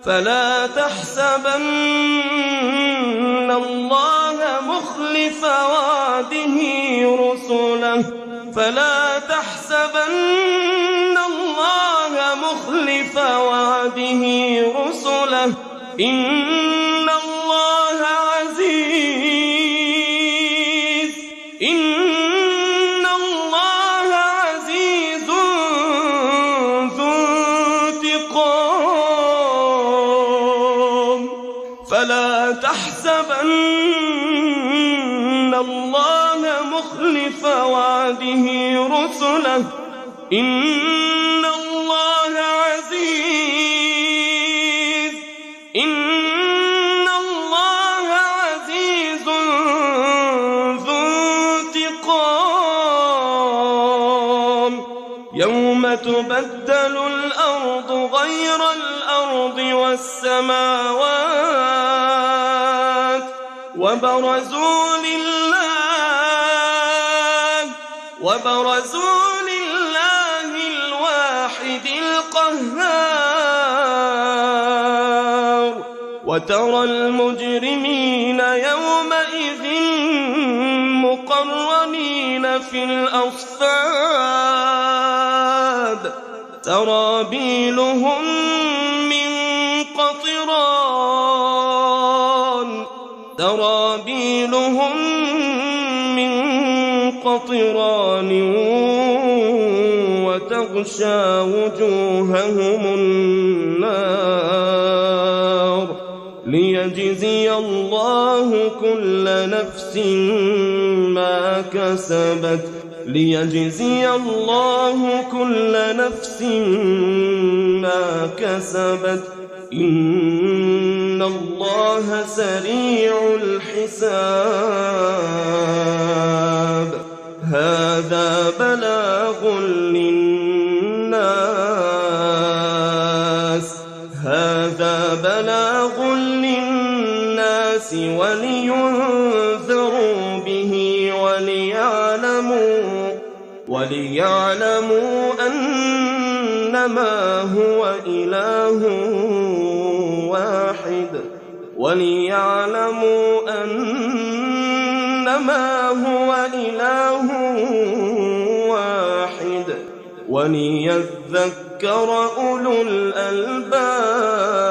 فلا تحسبن الله مخلف وعده رسله فلا تحسبن الله مخلف وعده رسله إن الله عزيز ذو انتقام فلا تحسبن الله مخلف وعده رسله إن الله عزيز ذو انتقام يوم تبدل الأرض غير الأرض والسماوات وبرزوا لله الواحد القهار وترى المجرمين يومئذ مقرنين في الأصفاد سرابيلهم من قطران وتغشى وجوههم النار ليجزي الله كل نفس ما كسبت إن الله سريع الحساب هذا بلاغ للناس ولينذروا به وليعلموا أنما هو إله واحد وليذكر أولو الألباب.